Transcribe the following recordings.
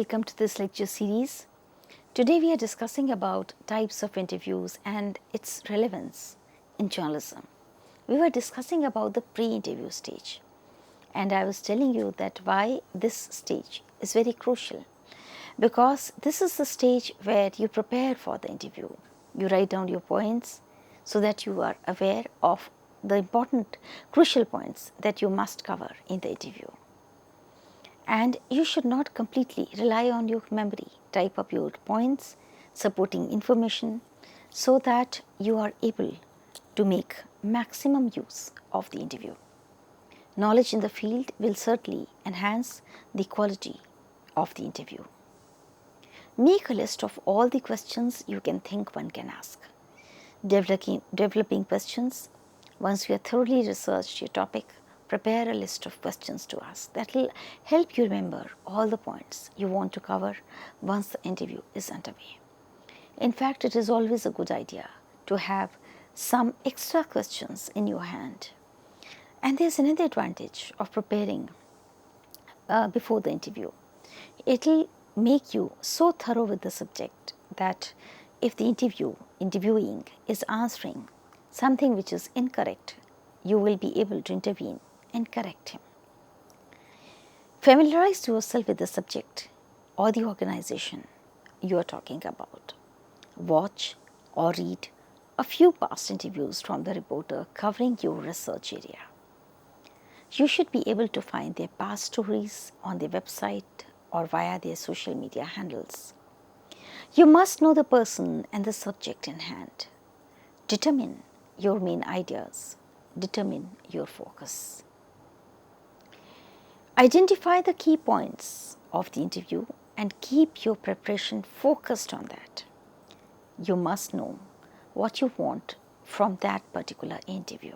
welcome to this lecture series. Today we are discussing about types of interviews and its relevance in journalism. We were discussing about the pre-interview stage, and I was telling you that why this stage is very crucial, because this is the stage where you prepare for the interview. You write down your points so that you are aware of the important crucial points that you must cover in the interview. And you should not completely rely on your memory. Type up your points, supporting information, so that you are able to make maximum use of the interview. Knowledge in the field will certainly enhance the quality of the interview. Make a list of all the questions you can think one can ask. Developing questions. Once you have thoroughly researched your topic, prepare a list of questions to ask. That will help you remember all the points you want to cover once the interview is underway. In fact, it is always a good idea to have some extra questions in your hand. And there's another advantage of preparing before the interview. It will make you so thorough with the subject that if the interviewing is answering something which is incorrect, you will be able to intervene and correct him. Familiarize yourself with the subject or the organization you are talking about. Watch or read a few past interviews from the reporter covering your research area. You should be able to find their past stories on their website or via their social media handles. You must know the person and the subject in hand. Determine your main ideas. Determine your focus. Identify the key points of the interview and keep your preparation focused on that. You must know what you want from that particular interview.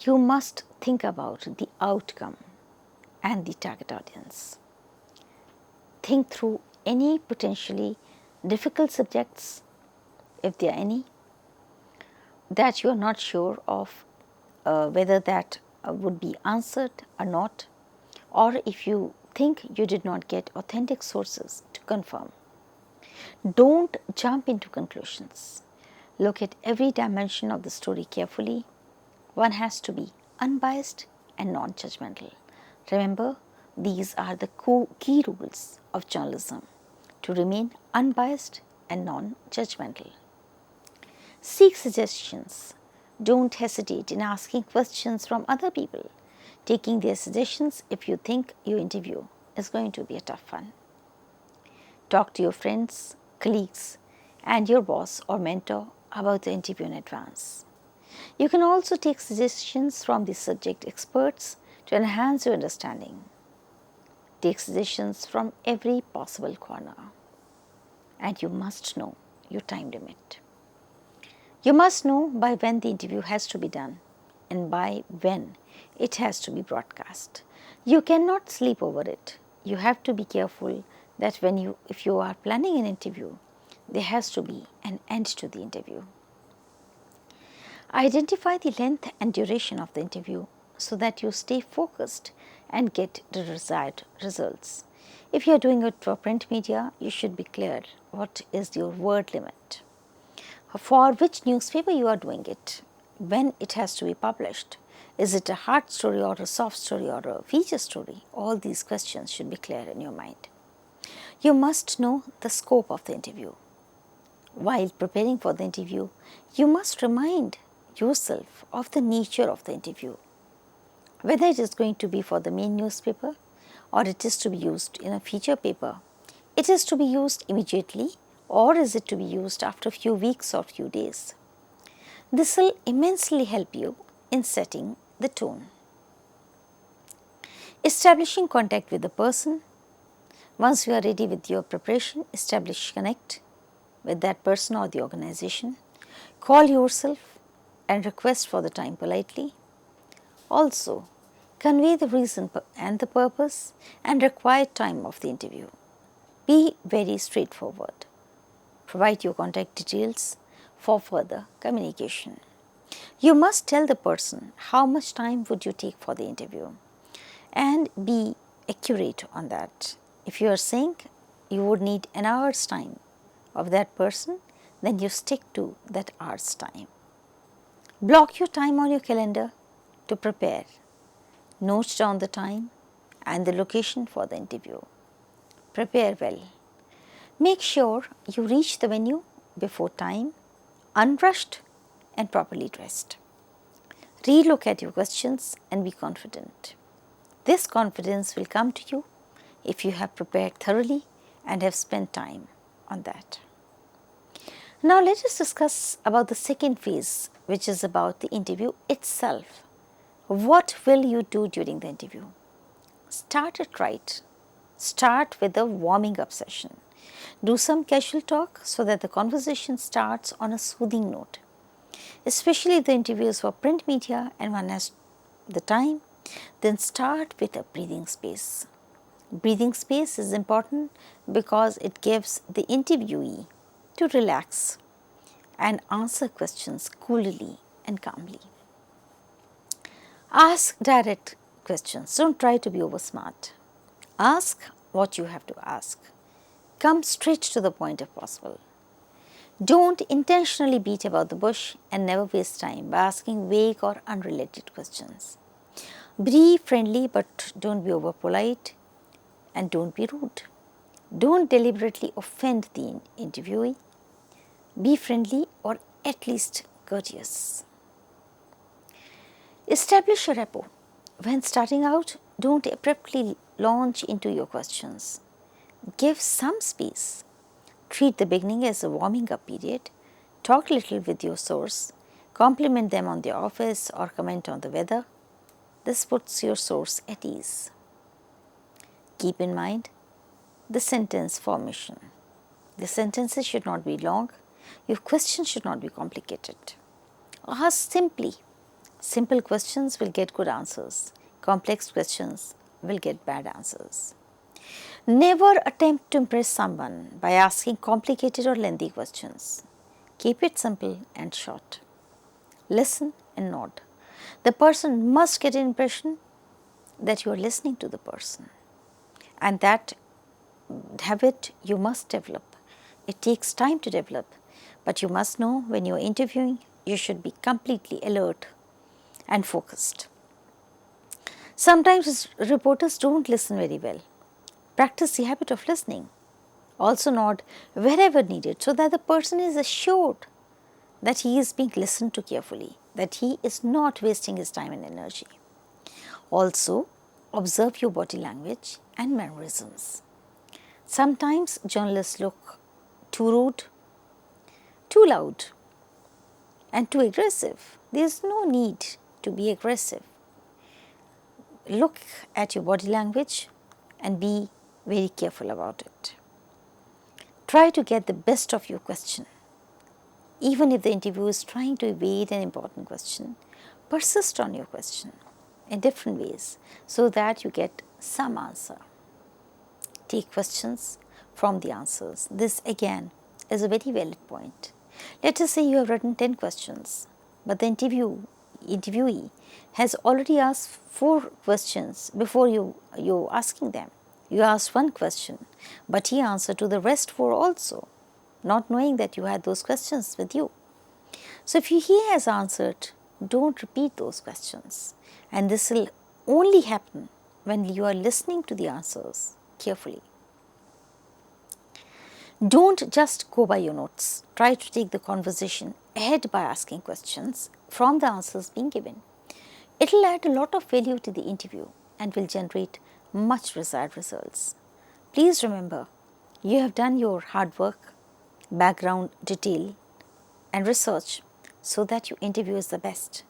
You must think about the outcome and the target audience. Think through any potentially difficult subjects, if there are any, that you are not sure of whether that would be answered or not, or if you think you did not get authentic sources to confirm. Don't jump into conclusions. Look at every dimension of the story carefully. One has to be unbiased and non-judgmental. Remember, these are the key rules of journalism: to remain unbiased and non-judgmental. Seek suggestions. Don't hesitate in asking questions from other people, taking their suggestions if you think your interview is going to be a tough one. Talk to your friends, colleagues, and your boss or mentor about the interview in advance. You can also take suggestions from the subject experts to enhance your understanding. Take suggestions from every possible corner. And you must know your time limit. You must know by when the interview has to be done and by when it has to be broadcast. You cannot sleep over it. You have to be careful that if you are planning an interview, there has to be an end to the interview. Identify the length and duration of the interview so that you stay focused and get the desired results. If you are doing it for print media, you should be clear what is your word limit. For which newspaper you are doing it, when it has to be published. Is it a hard story or a soft story or a feature story? All these questions should be clear in your mind. You must know the scope of the interview. While preparing for the interview, you must remind yourself of the nature of the interview. Whether it is going to be for the main newspaper or it is to be used in a feature paper, it is to be used immediately or is it to be used after a few weeks or few days. This will immensely help you in setting the tone. Establishing contact with the person. Once you are ready with your preparation, establish connect with that person or the organization. Call yourself and request for the time politely. Also, convey the reason and the purpose and required time of the interview. Be very straightforward. Provide your contact details for further communication. You must tell the person how much time would you take for the interview and be accurate on that. If you are saying you would need an hour's time of that person, then you stick to that hour's time. Block your time on your calendar to prepare. Note down the time and the location for the interview. Prepare well. Make sure you reach the venue before time, unrushed and properly dressed. Relook at your questions and be confident. This confidence will come to you if you have prepared thoroughly and have spent time on that. Now let us discuss about the second phase, which is about the interview itself. What will you do during the interview? Start it right. Start with a warming up session. Do some casual talk so that the conversation starts on a soothing note. Especially if the interview is for print media and one has the time, then start with a breathing space. Breathing space is important because it gives the interviewee to relax and answer questions coolly and calmly. Ask direct questions. Don't try to be over smart. Ask what you have to ask. Come straight to the point if possible. Don't intentionally beat about the bush and never waste time by asking vague or unrelated questions. Be friendly but don't be over polite and don't be rude. Don't deliberately offend the interviewee. Be friendly or at least courteous. Establish a rapport. When starting out, don't abruptly launch into your questions. Give some space. Treat the beginning as a warming up period. Talk little with your source. Compliment them on their office or comment on the weather. This puts your source at ease. Keep in mind the sentence formation. The sentences should not be long. Your questions should not be complicated. Ask simply. Simple questions will get good answers. Complex questions will get bad answers. Never attempt to impress someone by asking complicated or lengthy questions. Keep it simple and short. Listen and nod. The person must get an impression that you are listening to the person, and that habit you must develop. It takes time to develop, but you must know when you are interviewing, you should be completely alert and focused. Sometimes reporters don't listen very well. Practice the habit of listening. Also nod wherever needed so that the person is assured that he is being listened to carefully, that he is not wasting his time and energy. Also, observe your body language and mannerisms. Sometimes journalists look too rude, too loud, and too aggressive. There is no need to be aggressive. Look at your body language and be very careful about it. Try to get the best of your question. Even if the interviewer is trying to evade an important question, persist on your question in different ways so that you get some answer. Take questions from the answers. This again is a very valid point. Let us say you have written 10 questions, but the interviewee has already asked 4 questions before you asking them. You asked 1 question, but he answered to the rest 4 also, not knowing that you had those questions with you. So if he has answered, don't repeat those questions, and this will only happen when you are listening to the answers carefully. Don't just go by your notes. Try to take the conversation ahead by asking questions from the answers being given. It will add a lot of value to the interview and will generate much desired results. Please remember, you have done your hard work, background detail and research so that your interview is the best,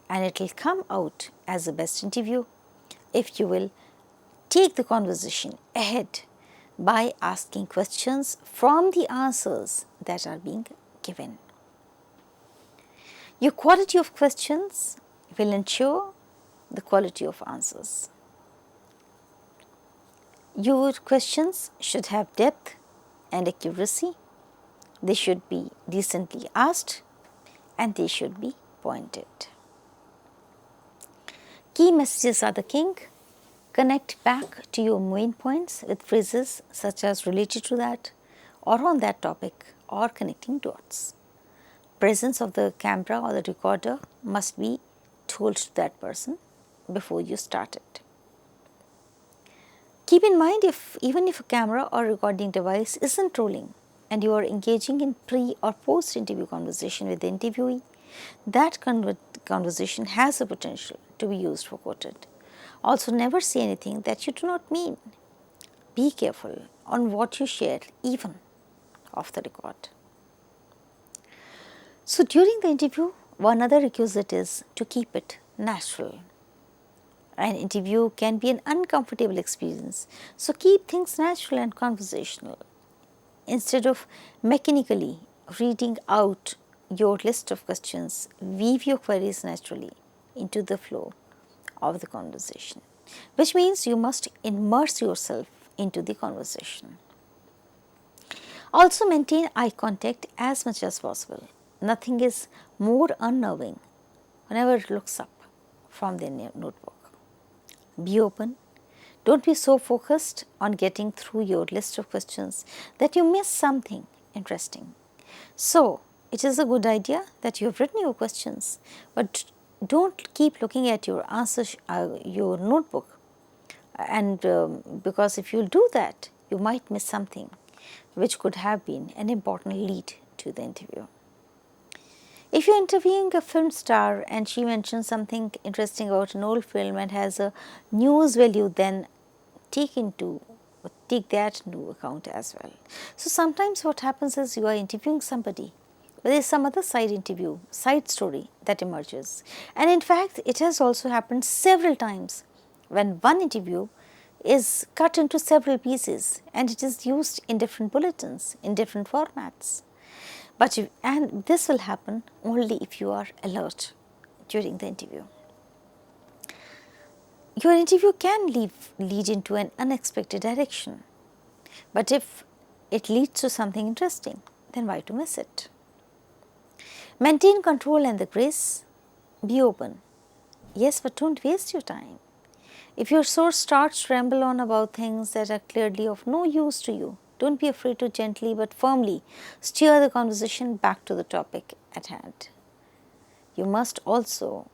and it will come out as the best interview if you will take the conversation ahead by asking questions from the answers that are being given. Your quality of questions will ensure the quality of answers. Your questions should have depth and accuracy. They should be decently asked and they should be pointed. Key messages are the king. Connect back to your main points with phrases such as related to that or on that topic or connecting dots. Presence of the camera or the recorder must be told to that person before you start it. Keep in mind, even if a camera or recording device isn't rolling and you are engaging in pre or post interview conversation with the interviewee, that conversation has the potential to be used for quoted. Also, never say anything that you do not mean. Be careful on what you share, even off the record. So, during the interview, one other requisite is to keep it natural. An interview can be an uncomfortable experience, so keep things natural and conversational. Instead of mechanically reading out your list of questions, weave your queries naturally into the flow of the conversation, which means you must immerse yourself into the conversation. Also maintain eye contact as much as possible. Nothing is more unnerving whenever it looks up from their notebook. Be open. Don't be so focused on getting through your list of questions that you miss something interesting. So, it is a good idea that you have written your questions, but don't keep looking at your answers, your notebook, and because if you do that, you might miss something which could have been an important lead to the interview. If you're interviewing a film star and she mentions something interesting about an old film and has a news value, then take that into account as well. So sometimes what happens is you are interviewing somebody, but there is some other side story that emerges. And in fact, it has also happened several times when one interview is cut into several pieces and it is used in different bulletins, in different formats. And this will happen only if you are alert during the interview. Your interview can lead into an unexpected direction, but if it leads to something interesting, then why to miss it? Maintain control and the grace. Be open. Yes, but don't waste your time. If your source starts to ramble on about things that are clearly of no use to you, don't be afraid to gently but firmly steer the conversation back to the topic at hand. You must also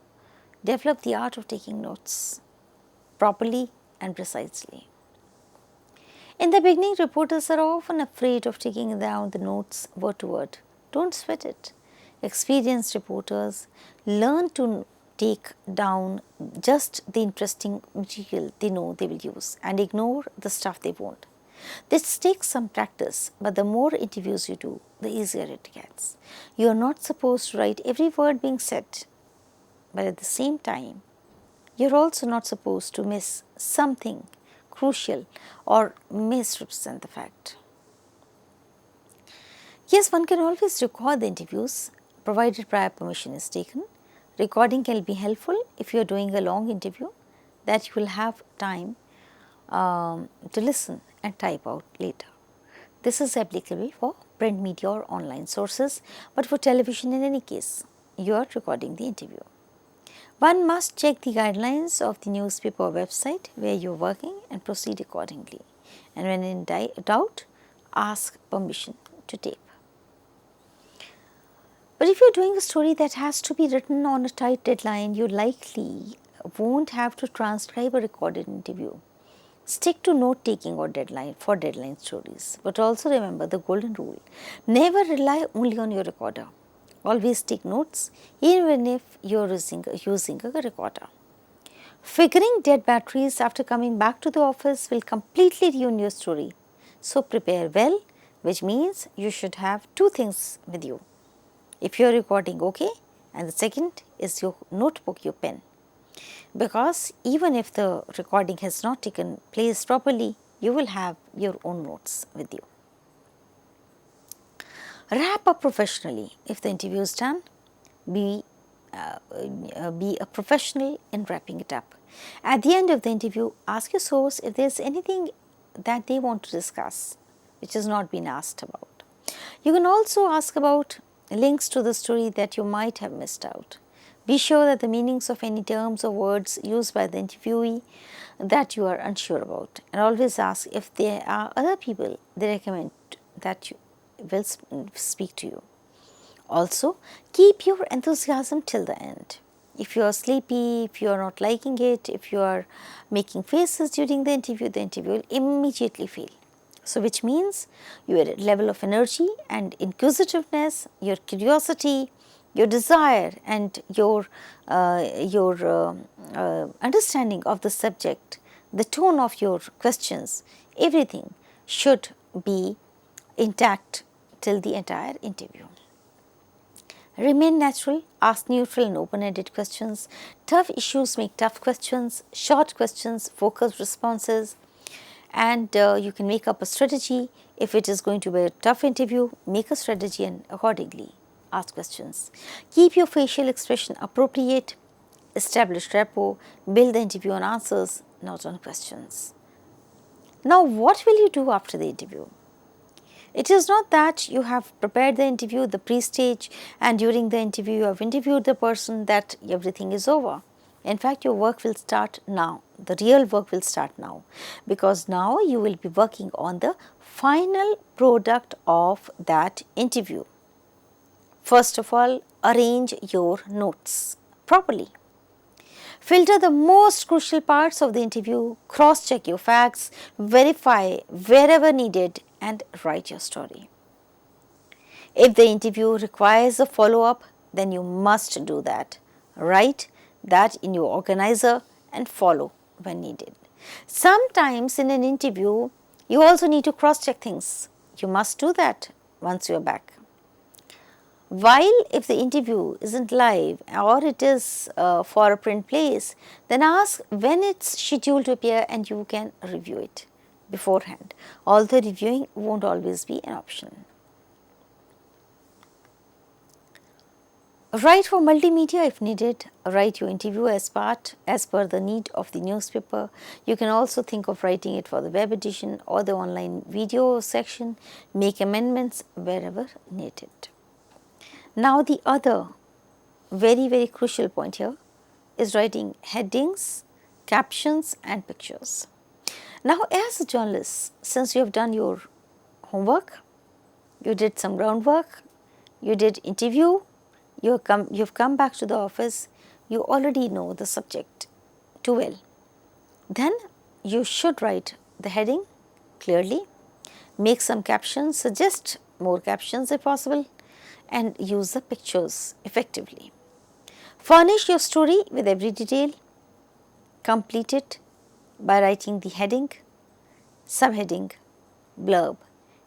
develop the art of taking notes properly and precisely. In the beginning, reporters are often afraid of taking down the notes word to word. Don't sweat it. Experienced reporters learn to take down just the interesting material they know they will use and ignore the stuff they won't. This takes some practice, but the more interviews you do, the easier it gets. You are not supposed to write every word being said, but at the same time, you are also not supposed to miss something crucial or misrepresent the fact. Yes, one can always record the interviews provided prior permission is taken. Recording can be helpful if you are doing a long interview that you will have time to listen and type out later. This is applicable for print media or online sources, but for television in any case, you are recording the interview. One must check the guidelines of the newspaper website where you are working and proceed accordingly. And when in doubt, ask permission to tape. But if you are doing a story that has to be written on a tight deadline, you likely won't have to transcribe a recorded interview. Stick to note taking or deadline stories. But also remember the golden rule: never rely only on your recorder. Always take notes, even if you are using a recorder. Figuring dead batteries after coming back to the office will completely ruin your story. So prepare well, which means you should have two things with you. If you are recording, okay, and the second is your notebook, your pen. Because even if the recording has not taken place properly, you will have your own notes with you. Wrap up professionally. If the interview is done, be a professional in wrapping it up. At the end of the interview, ask your source if there is anything that they want to discuss which has not been asked about. You can also ask about links to the story that you might have missed out. Be sure that the meanings of any terms or words used by the interviewee that you are unsure about, and always ask if there are other people they recommend that you will speak to you. Also, keep your enthusiasm till the end. If you are sleepy, if you are not liking it, if you are making faces during the interview will immediately fail. So, which means your level of energy and inquisitiveness, your curiosity, your desire and your understanding of the subject, the tone of your questions, everything should be intact till the entire interview. Remain natural, ask neutral and open-ended questions. Tough issues make tough questions, short questions, focused responses, and you can make up a strategy. If it is going to be a tough interview, make a strategy and accordingly ask questions. Keep your facial expression appropriate, establish rapport, build the interview on answers, not on questions. Now, what will you do after the interview? It is not that you have prepared the interview, the pre-stage, and during the interview you have interviewed the person that everything is over. In fact, your work will start now. The real work will start now, because now you will be working on the final product of that interview. First of all, arrange your notes properly. Filter the most crucial parts of the interview, cross-check your facts, verify wherever needed, and write your story. If the interview requires a follow-up, then you must do that. Write that in your organizer and follow when needed. Sometimes in an interview, you also need to cross-check things. You must do that once you are back. While if the interview isn't live or it is for a print place, then ask when it's scheduled to appear and you can review it beforehand. Although reviewing won't always be an option. Write for multimedia if needed. Write your interview as per the need of the newspaper. You can also think of writing it for the web edition or the online video section. Make amendments wherever needed. Now, the other very crucial point here is writing headings, captions and pictures. Now, as a journalist, since you have done your homework, you did some groundwork, you did interview, you've come back to the office, you already know the subject too well. Then you should write the heading clearly, make some captions, suggest more captions if possible, and use the pictures effectively. Furnish your story with every detail. Complete it by writing the heading, subheading, blurb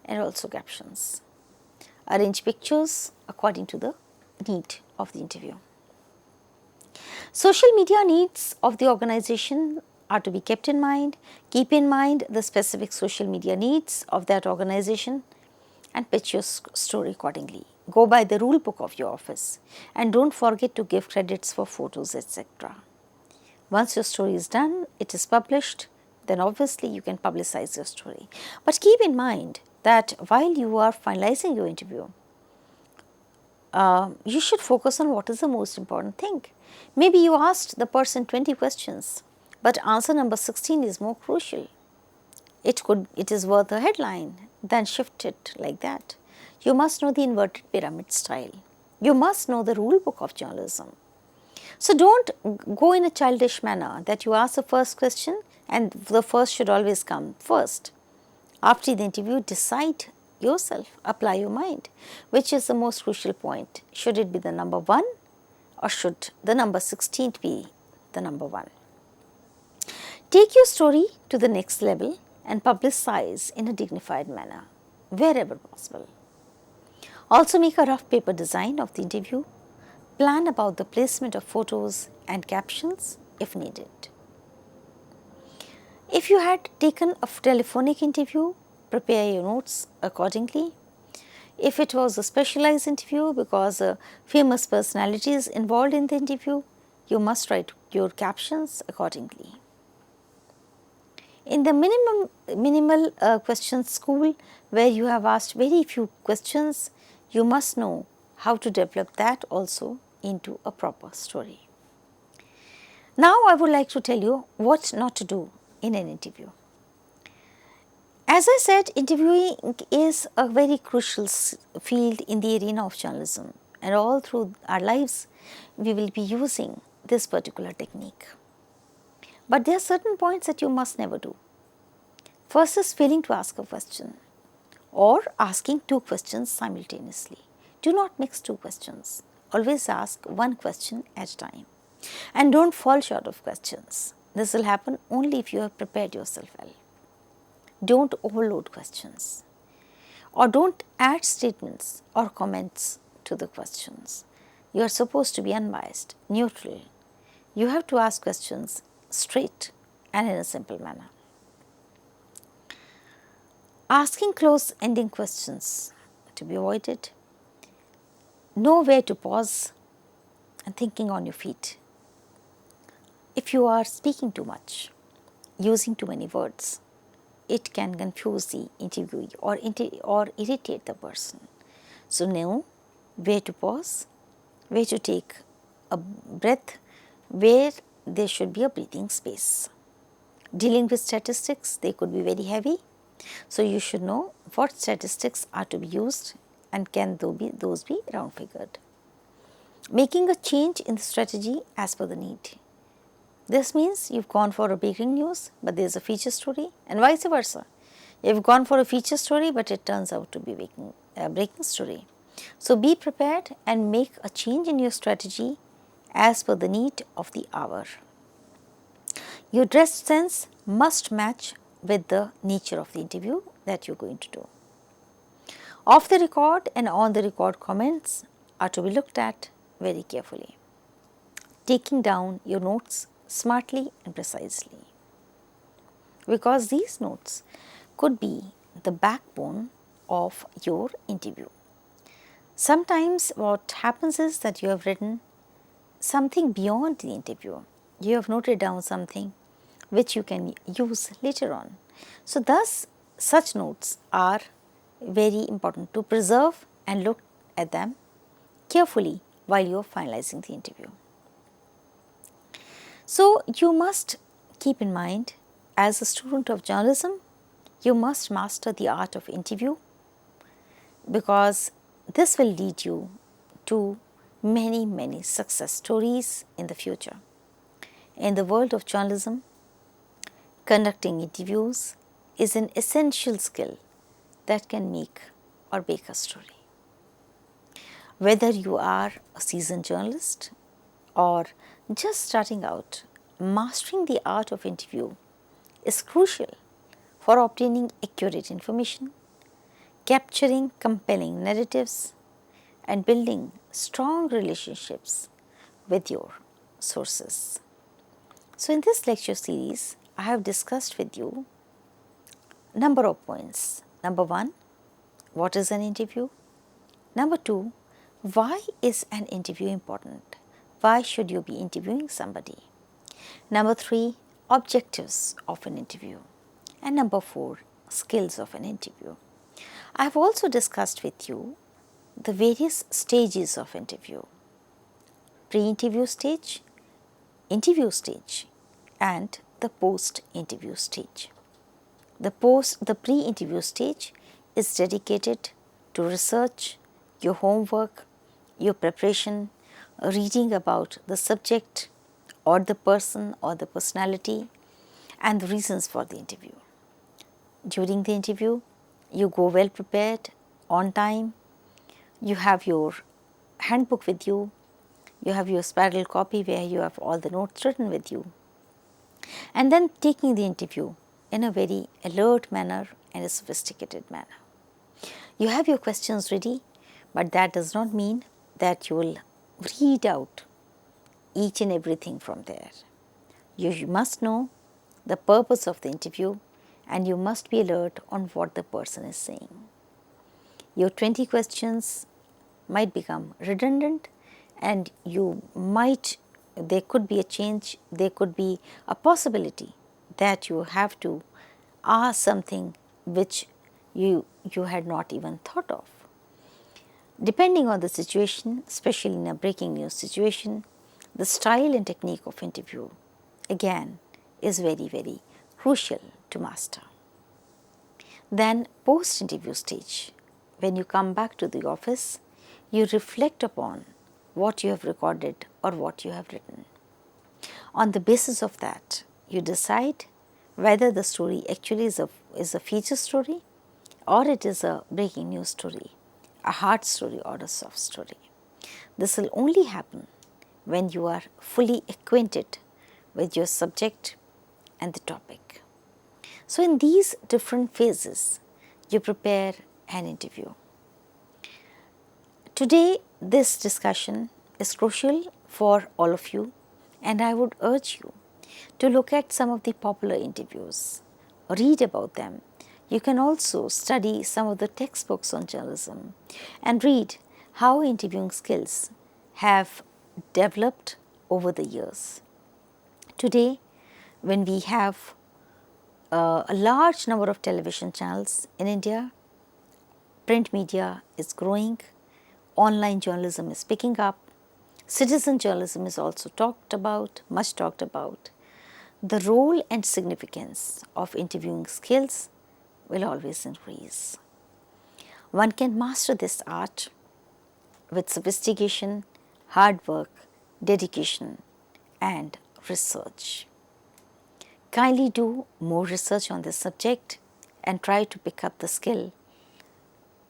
and also captions. Arrange pictures according to the need of the interview. Social media needs of the organization are to be kept in mind. Keep in mind the specific social media needs of that organization and pitch your story accordingly. Go by the rule book of your office and don't forget to give credits for photos, etc. Once your story is done, it is published, then obviously you can publicize your story. But keep in mind that while you are finalizing your interview, you should focus on what is the most important thing. Maybe you asked the person 20 questions, but answer number 16 is more crucial. It is worth a headline, then shift it like that. You must know the inverted pyramid style. You must know the rule book of journalism. So don't go in a childish manner that you ask the first question and the first should always come first. After the interview, decide yourself, apply your mind. Which is the most crucial point? Should it be the number 1 or should the number 16 be the number 1? Take your story to the next level and publicize in a dignified manner wherever possible. Also make a rough paper design of the interview. Plan about the placement of photos and captions if needed. If you had taken a telephonic interview, prepare your notes accordingly. If it was a specialized interview because famous personalities involved in the interview, you must write your captions accordingly. In the minimal questions school, where you have asked very few questions, you must know how to develop that also into a proper story. Now I would like to tell you what not to do in an interview. As I said, interviewing is a very crucial field in the arena of journalism, and all through our lives we will be using this particular technique. But there are certain points that you must never do. First is failing to ask a question or asking two questions simultaneously. Do not mix two questions. Always ask one question at a time, and don't fall short of questions. This will happen only if you have prepared yourself well. Don't overload questions, or don't add statements or comments to the questions. You are supposed to be unbiased, neutral. You have to ask questions straight and in a simple manner. Asking close ending questions to be avoided. Know where to pause and thinking on your feet. If you are speaking too much, using too many words, it can confuse the interviewee or irritate the person. So know where to pause, where to take a breath, where there should be a breathing space. Dealing with statistics, they could be very heavy. So you should know what statistics are to be used and can those be round figured. Making a change in the strategy as per the need. This means you've gone for a breaking news, but there is a feature story, and vice versa. You've gone for a feature story, but it turns out to be a breaking story. So be prepared and make a change in your strategy as per the need of the hour. Your dress sense must match with the nature of the interview that you're going to do. Off the record and on the record comments are to be looked at very carefully. Taking down your notes smartly and precisely, because these notes could be the backbone of your interview. Sometimes what happens is that you have written something beyond the interview. You have noted down something which you can use later on. So thus such notes are very important to preserve and look at them carefully while you are finalizing the interview. So you must keep in mind, as a student of journalism, you must master the art of interview, because this will lead you to many success stories in the future. In the world of journalism, conducting interviews is an essential skill that can make or break a story. Whether you are a seasoned journalist or just starting out, mastering the art of interview is crucial for obtaining accurate information, capturing compelling narratives, and building strong relationships with your sources. So in this lecture series, I have discussed with you number of points. Number 1, what is an interview? Number 2, why is an interview important? Why should you be interviewing somebody? Number 3, objectives of an interview. And number 4, skills of an interview. I have also discussed with you the various stages of interview: pre-interview stage, interview stage, and the post-interview stage. The pre-interview stage is dedicated to research, your homework, your preparation, reading about the subject or the person or the personality and the reasons for the interview. During the interview, you go well prepared, on time, you have your handbook with you, you have your spiral copy where you have all the notes written with you, and then taking the interview in a very alert manner and a sophisticated manner. You have your questions ready, but that does not mean that you will read out each and everything from there. You must know the purpose of the interview, and you must be alert on what the person is saying. Your 20 questions might become redundant, and there could be a change, there could be a possibility that you have to ask something which you had not even thought of. Depending on the situation, especially in a breaking news situation, the style and technique of interview again is very, very crucial to master. Then post-interview stage, when you come back to the office, you reflect upon what you have recorded or what you have written. On the basis of that, you decide whether the story actually is a feature story or it is a breaking news story, a hard story or a soft story. This will only happen when you are fully acquainted with your subject and the topic. So, in these different phases, you prepare an interview. Today, this discussion is crucial for all of you, and I would urge you to look at some of the popular interviews, read about them. You can also study some of the textbooks on journalism and read how interviewing skills have developed over the years. Today, when we have a large number of television channels in India, print media is growing, online journalism is picking up, citizen journalism is also much talked about. The role and significance of interviewing skills will always increase. One can master this art with sophistication, hard work, dedication, and research. Kindly do more research on this subject and try to pick up the skill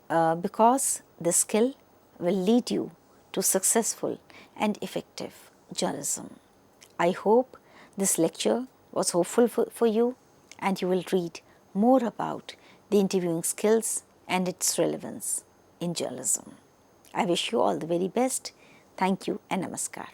because the skill will lead you to successful and effective journalism. I hope this lecture was hopeful for you and you will read more about the interviewing skills and its relevance in journalism. I wish you all the very best. Thank you and namaskar.